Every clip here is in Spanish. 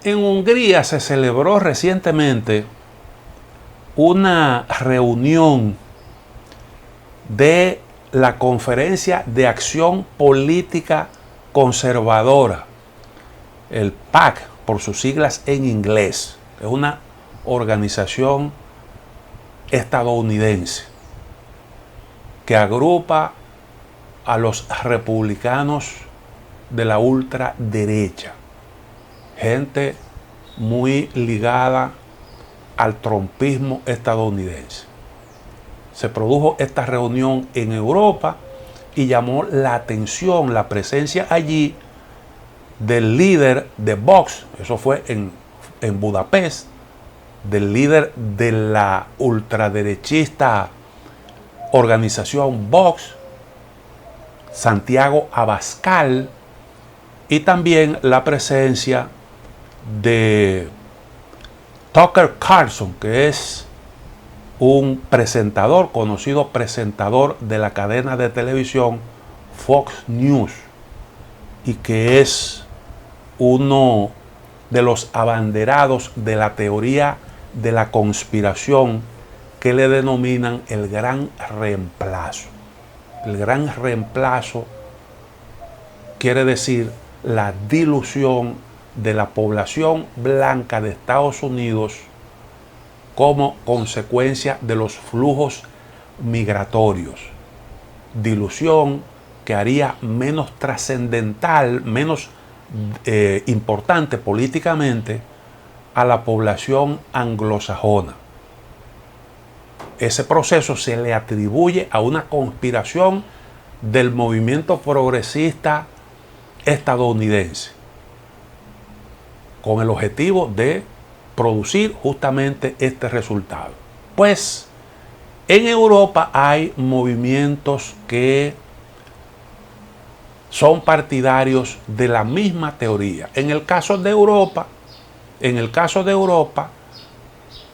En Hungría se celebró recientemente una reunión de la Conferencia de Acción Política Conservadora, el PAC, por sus siglas en inglés. Es una organización estadounidense que agrupa a los republicanos de la ultraderecha, gente muy ligada al trumpismo estadounidense. Se produjo esta reunión en Europa y llamó la atención la presencia allí del líder de Vox, eso fue en Budapest, del líder de la ultraderechista organización Vox, Santiago Abascal, y también la presencia de Tucker Carlson, que es un presentador, conocido presentador de la cadena de televisión Fox News, y que es uno de los abanderados de la teoría de la conspiración que le denominan el gran reemplazo. El gran reemplazo quiere decir la dilución de la población blanca de Estados Unidos como consecuencia de los flujos migratorios. Dilución que haría menos trascendental, menos importante políticamente a la población anglosajona. Ese proceso se le atribuye a una conspiración del movimiento progresista estadounidense, con el objetivo de producir justamente este resultado. Pues en Europa hay movimientos que son partidarios de la misma teoría. En el caso de Europa,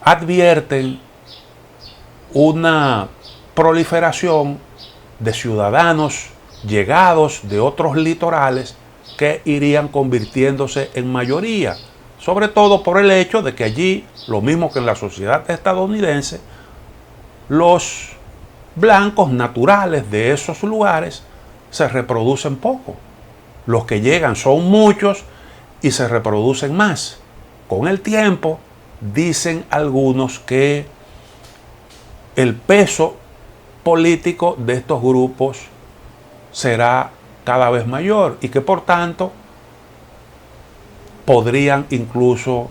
advierten una proliferación de ciudadanos llegados de otros litorales que irían convirtiéndose en mayoría, sobre todo por el hecho de que allí, lo mismo que en la sociedad estadounidense, los blancos naturales de esos lugares se reproducen poco. Los que llegan son muchos y se reproducen más. Con el tiempo, dicen algunos que el peso político de estos grupos será cada vez mayor y que por tanto podrían incluso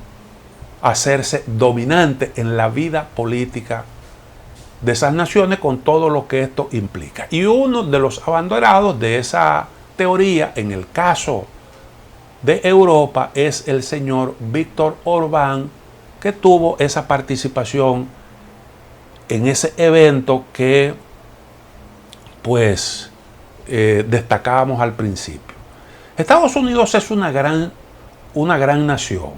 hacerse dominantes en la vida política de esas naciones con todo lo que esto implica. Y uno de los abanderados de esa teoría en el caso de Europa es el señor Víctor Orbán, que tuvo esa participación en ese evento que pues destacábamos al principio. Estados Unidos es una gran nación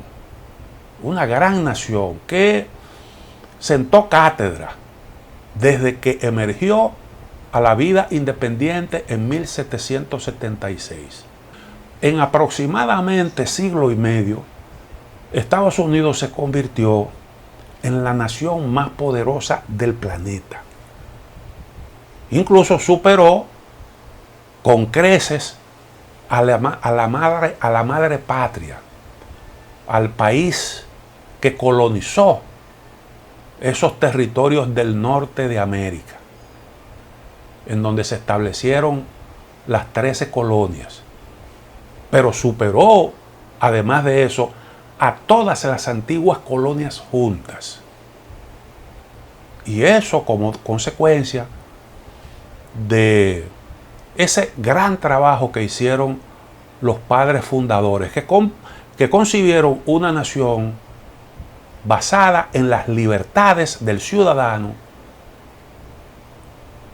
que sentó cátedra desde que emergió a la vida independiente en 1776. En aproximadamente siglo y medio, Estados Unidos se convirtió en la nación más poderosa del planeta. Incluso superó con creces a la madre patria, al país que colonizó esos territorios del norte de América, en donde se establecieron las 13 colonias. Pero superó, además de eso, a todas las antiguas colonias juntas. Y eso como consecuencia de ese gran trabajo que hicieron los padres fundadores, que concibieron una nación basada en las libertades del ciudadano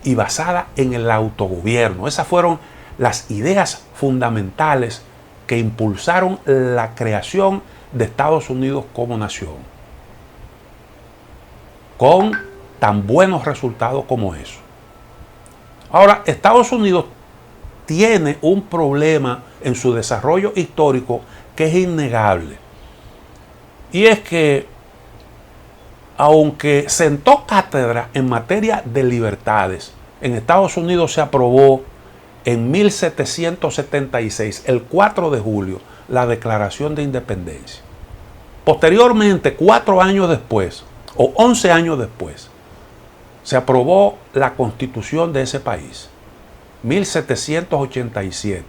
y basada en el autogobierno. Esas fueron las ideas fundamentales que impulsaron la creación de Estados Unidos como nación, con tan buenos resultados como eso. Ahora, Estados Unidos tiene un problema en su desarrollo histórico que es innegable. Y es que, aunque sentó cátedra en materia de libertades, en Estados Unidos se aprobó en 1776, el 4 de julio, la Declaración de Independencia. Posteriormente, 4 años después, o 11 años después, se aprobó la Constitución de ese país, 1787,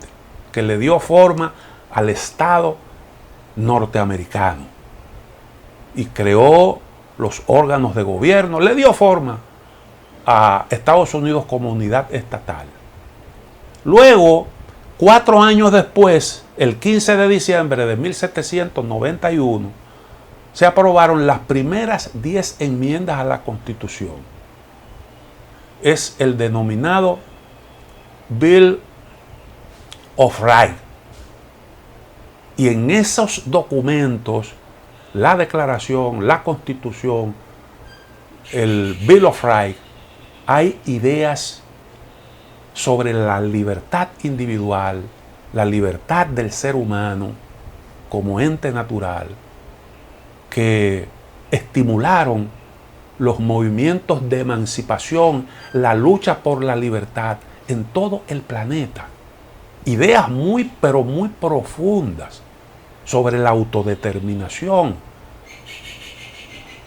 que le dio forma al Estado norteamericano y creó los órganos de gobierno, le dio forma a Estados Unidos como unidad estatal. Luego, 4 años después, el 15 de diciembre de 1791, se aprobaron las primeras 10 enmiendas a la Constitución. Es el denominado Bill of Rights. Y en esos documentos, la Declaración, la Constitución, el Bill of Rights, hay ideas sobre la libertad individual, la libertad del ser humano como ente natural, que estimularon los movimientos de emancipación, la lucha por la libertad en todo el planeta. Ideas muy, pero muy profundas sobre la autodeterminación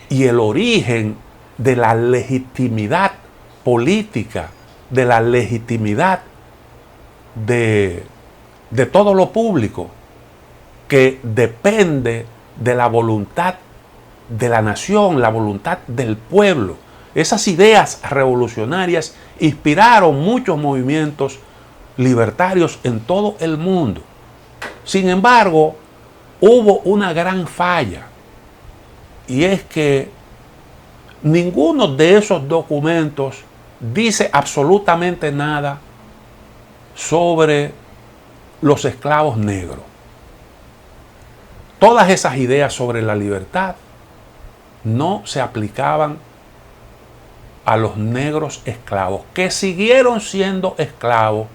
y el origen de la legitimidad política, de la legitimidad de todo lo público, que depende de la voluntad de la nación, la voluntad del pueblo. Esas ideas revolucionarias inspiraron muchos movimientos libertarios en todo el mundo. Sin embargo, hubo una gran falla, y es que ninguno de esos documentos dice absolutamente nada sobre los esclavos negros. Todas esas ideas sobre la libertad no se aplicaban a los negros esclavos, que siguieron siendo esclavos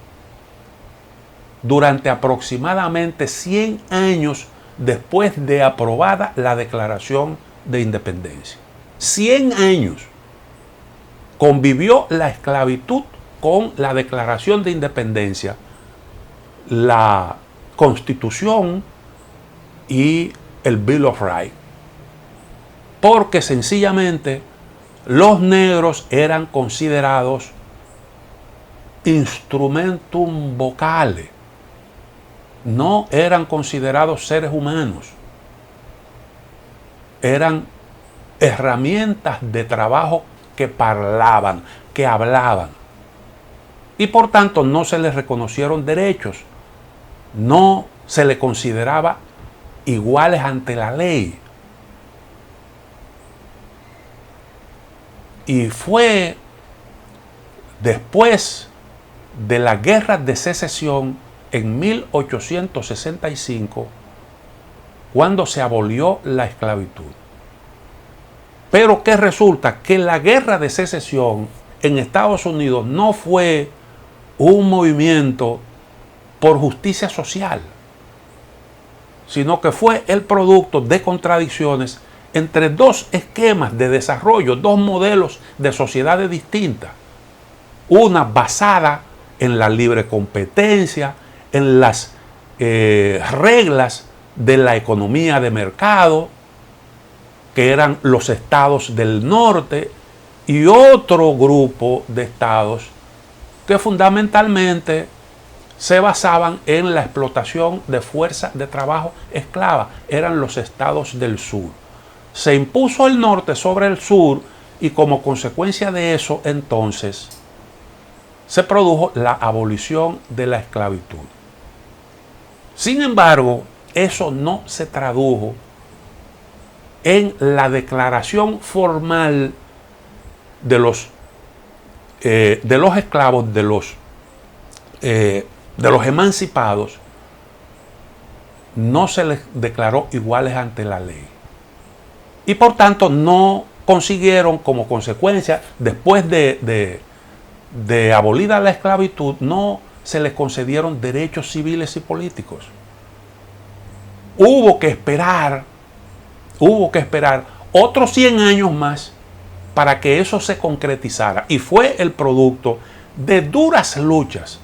durante aproximadamente 100 años después de aprobada la Declaración de Independencia. 100 años convivió la esclavitud con la Declaración de Independencia, la Constitución y el Bill of Rights, porque sencillamente los negros eran considerados instrumentum vocale, no eran considerados seres humanos, eran herramientas de trabajo que parlaban, que hablaban, y por tanto no se les reconocieron derechos, no se les consideraba iguales ante la ley. Y fue después de la Guerra de Secesión en 1865 cuando se abolió la esclavitud. Pero que resulta que la Guerra de Secesión en Estados Unidos no fue un movimiento por justicia social, sino que fue el producto de contradicciones entre dos esquemas de desarrollo, dos modelos de sociedades distintas. Una basada en la libre competencia, en las reglas de la economía de mercado, que eran los estados del norte, y otro grupo de estados que fundamentalmente se basaban en la explotación de fuerza de trabajo esclava, eran los estados del sur. Se impuso el norte sobre el sur y como consecuencia de eso entonces se produjo la abolición de la esclavitud. Sin embargo, eso no se tradujo en la declaración formal de los esclavos, de los emancipados. No se les declaró iguales ante la ley. Y por tanto no consiguieron, como consecuencia, después de abolida la esclavitud, no se les concedieron derechos civiles y políticos. Hubo que esperar hubo que esperar otros 100 años más para que eso se concretizara. Y fue el producto de duras luchas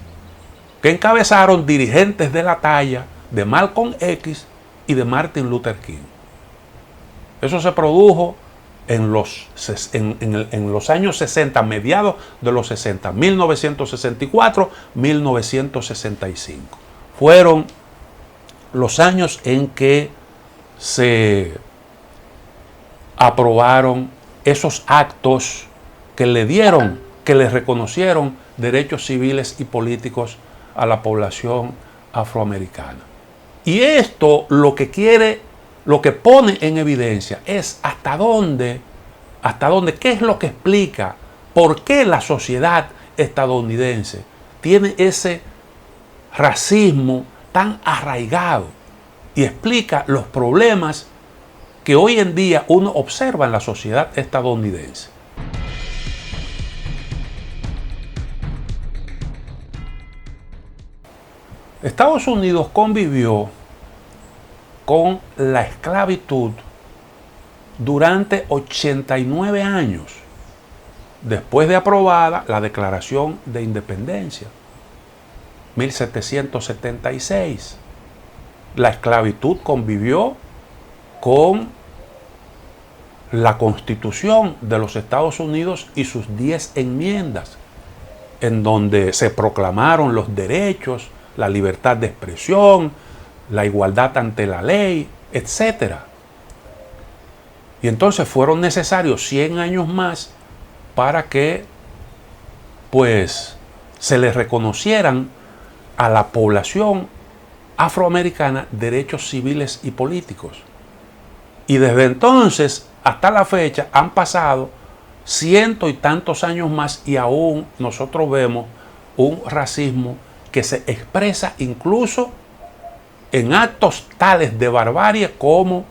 que encabezaron dirigentes de la talla de Malcolm X y de Martin Luther King. Eso se produjo en los años 60, mediados de los 60, 1964, 1965. Fueron los años en que se aprobaron esos actos que le reconocieron derechos civiles y políticos a la población afroamericana. Y esto lo que pone en evidencia es hasta dónde, qué es lo que explica por qué la sociedad estadounidense tiene ese racismo tan arraigado, y explica los problemas que hoy en día uno observa en la sociedad estadounidense. Estados Unidos convivió con la esclavitud durante 89 años, después de aprobada la Declaración de Independencia, 1776. La esclavitud convivió con la Constitución de los Estados Unidos y sus 10 enmiendas, en donde se proclamaron los derechos, la libertad de expresión, la igualdad ante la ley, etc. Y entonces fueron necesarios 100 años más para que se les reconocieran a la población afroamericana derechos civiles y políticos. Y desde entonces hasta la fecha han pasado ciento y tantos años más, y aún nosotros vemos un racismo que se expresa incluso en actos tales de barbarie como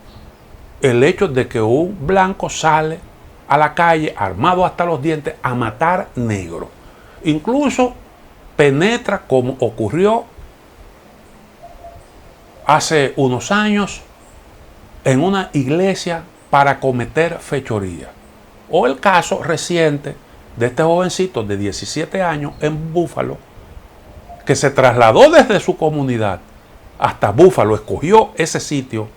el hecho de que un blanco sale a la calle armado hasta los dientes a matar negros. Incluso penetra, como ocurrió hace unos años en una iglesia para cometer fechoría. O el caso reciente de este jovencito de 17 años en Búfalo, que se trasladó desde su comunidad hasta Búfalo, escogió ese sitio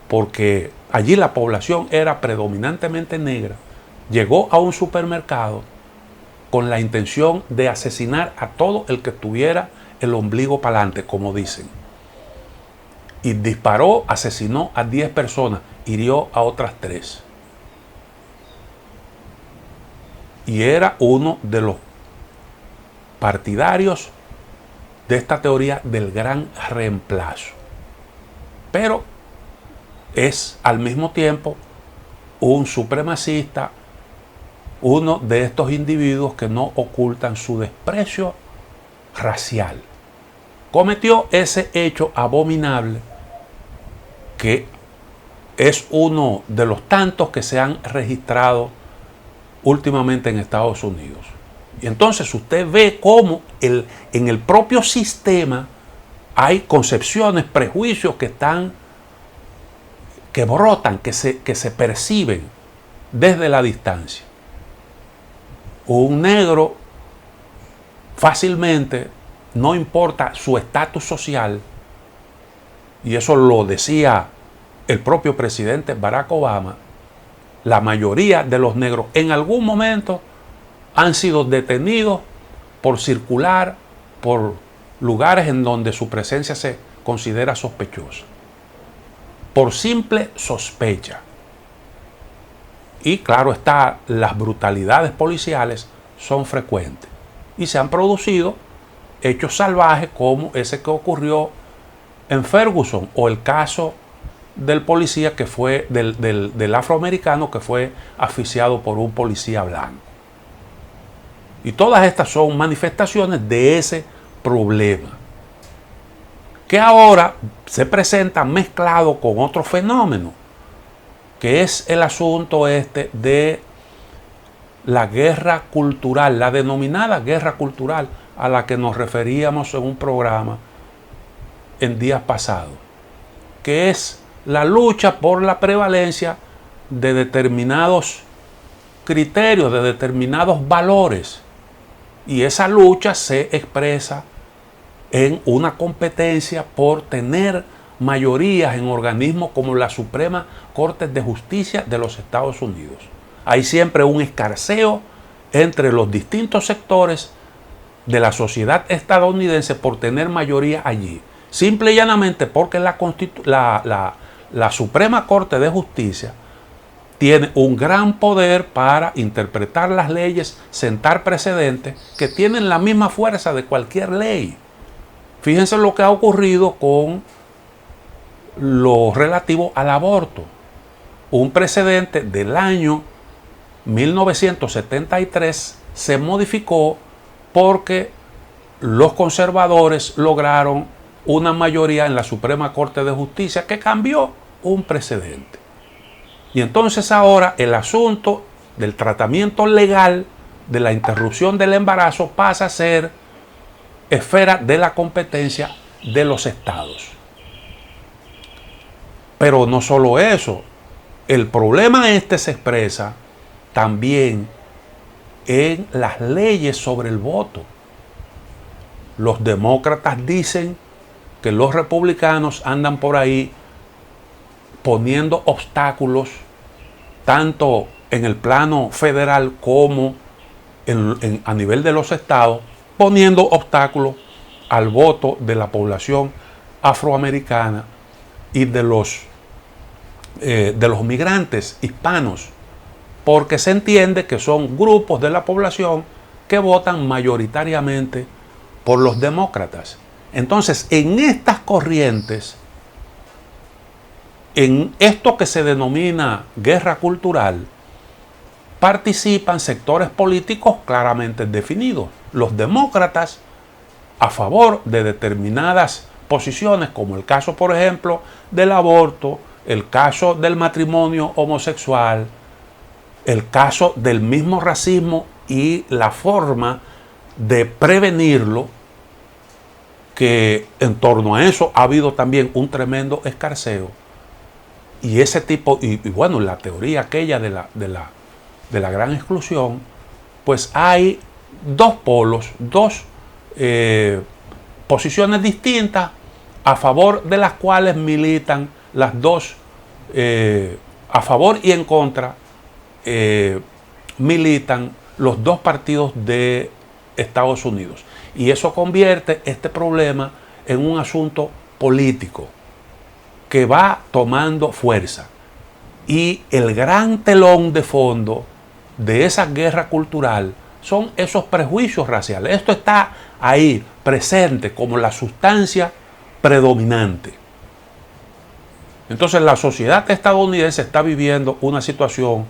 porque allí la población era predominantemente negra. Llegó a un supermercado con la intención de asesinar a todo el que tuviera el ombligo para adelante, como dicen. Y disparó, asesinó a 10 personas, hirió a otras 3. Y era uno de los partidarios de esta teoría del gran reemplazo. Pero es al mismo tiempo un supremacista, uno de estos individuos que no ocultan su desprecio racial. Cometió ese hecho abominable que es uno de los tantos que se han registrado últimamente en Estados Unidos. Y entonces usted ve cómo en el propio sistema hay concepciones, prejuicios que brotan, que se perciben desde la distancia. Un negro fácilmente, no importa su estatus social, y eso lo decía el propio presidente Barack Obama, la mayoría de los negros en algún momento han sido detenidos por circular por lugares en donde su presencia se considera sospechosa, por simple sospecha. Y claro está, las brutalidades policiales son frecuentes y se han producido hechos salvajes como ese que ocurrió en Ferguson, o el caso del policía que fue del afroamericano que fue asfixiado por un policía blanco. Y todas estas son manifestaciones de ese problema, que ahora se presenta mezclado con otro fenómeno, que es el asunto de la guerra cultural, la denominada guerra cultural, a la que nos referíamos en un programa en días pasados, que es la lucha por la prevalencia de determinados criterios, de determinados valores. Y esa lucha se expresa en una competencia por tener mayorías en organismos como la Suprema Corte de Justicia de los Estados Unidos. Hay siempre un escarceo entre los distintos sectores de la sociedad estadounidense por tener mayoría allí. Simple y llanamente porque la Suprema Corte de Justicia tiene un gran poder para interpretar las leyes, sentar precedentes que tienen la misma fuerza de cualquier ley. Fíjense lo que ha ocurrido con lo relativo al aborto. Un precedente del año 1973 se modificó porque los conservadores lograron una mayoría en la Suprema Corte de Justicia que cambió un precedente. Y entonces ahora el asunto del tratamiento legal de la interrupción del embarazo pasa a ser esfera de la competencia de los estados. Pero no solo eso, el problema este se expresa también en las leyes sobre el voto. Los demócratas dicen que los republicanos andan por ahí poniendo obstáculos tanto en el plano federal como a nivel de los estados, poniendo obstáculos al voto de la población afroamericana y de los migrantes hispanos, porque se entiende que son grupos de la población que votan mayoritariamente por los demócratas. Entonces, en estas corrientes, en esto que se denomina guerra cultural, participan sectores políticos claramente definidos. Los demócratas a favor de determinadas posiciones, como el caso, por ejemplo, del aborto, el caso del matrimonio homosexual, el caso del mismo racismo y la forma de prevenirlo, que en torno a eso ha habido también un tremendo escarceo. Y ese tipo, y bueno, la teoría aquella de la gran exclusión, pues hay dos polos, dos posiciones distintas a favor de las cuales militan las dos, a favor y en contra militan los dos partidos de Estados Unidos. Y eso convierte este problema en un asunto político que va tomando fuerza. Y el gran telón de fondo de esa guerra cultural son esos prejuicios raciales. Esto está ahí, presente, como la sustancia predominante. Entonces la sociedad estadounidense está viviendo una situación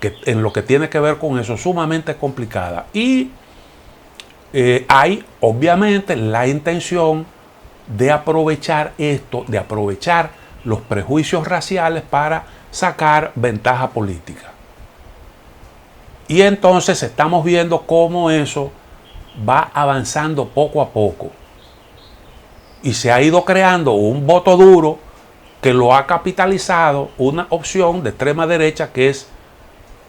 que en lo que tiene que ver con eso sumamente complicada. Y hay obviamente la intención de aprovechar esto, de aprovechar los prejuicios raciales para sacar ventaja política. Y entonces estamos viendo cómo eso va avanzando poco a poco. Y se ha ido creando un voto duro que lo ha capitalizado una opción de extrema derecha que es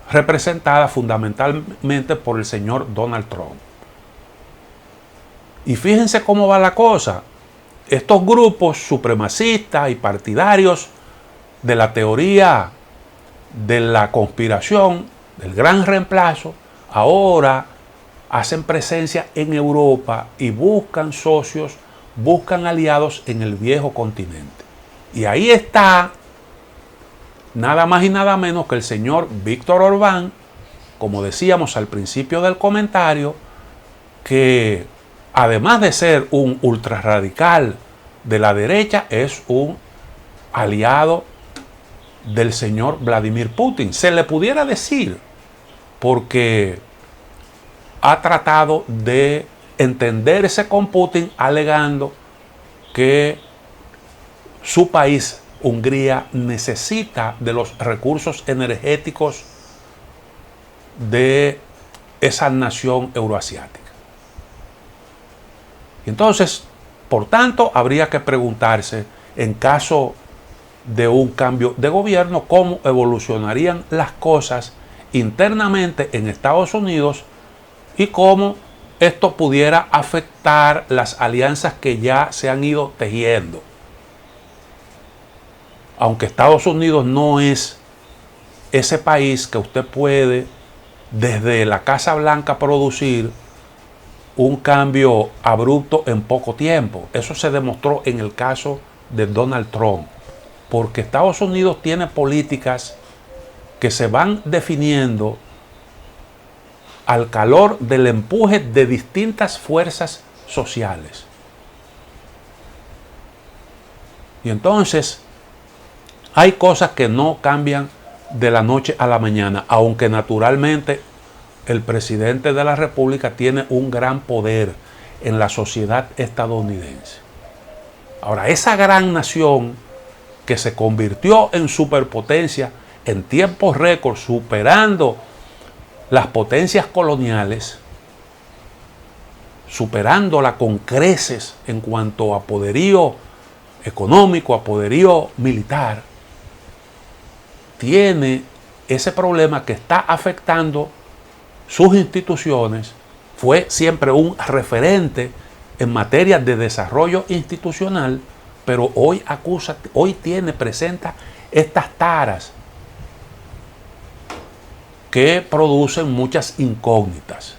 representada fundamentalmente por el señor Donald Trump. Y fíjense cómo va la cosa. Estos grupos supremacistas y partidarios de la teoría de la conspiración, del gran reemplazo, ahora hacen presencia en Europa y buscan socios, buscan aliados en el viejo continente. Y ahí está nada más y nada menos que el señor Víctor Orbán, como decíamos al principio del comentario, que además de ser un ultrarradical de la derecha, es un aliado del señor Vladimir Putin. Se le pudiera decir, porque ha tratado de entenderse con Putin alegando que su país, Hungría, necesita de los recursos energéticos de esa nación euroasiática. Entonces, por tanto, habría que preguntarse, en caso de un cambio de gobierno, cómo evolucionarían las cosas internamente en Estados Unidos y cómo esto pudiera afectar las alianzas que ya se han ido tejiendo. Aunque Estados Unidos no es ese país que usted puede desde la Casa Blanca producir un cambio abrupto en poco tiempo. Eso se demostró en el caso de Donald Trump, porque Estados Unidos tiene políticas que se van definiendo al calor del empuje de distintas fuerzas sociales. Y entonces hay cosas que no cambian de la noche a la mañana, aunque naturalmente el presidente de la República tiene un gran poder en la sociedad estadounidense. Ahora, esa gran nación que se convirtió en superpotencia en tiempos récord, superando las potencias coloniales, superándola con creces en cuanto a poderío económico, a poderío militar, tiene ese problema que está afectando sus instituciones. Fue siempre un referente en materia de desarrollo institucional, pero hoy presenta estas taras que producen muchas incógnitas.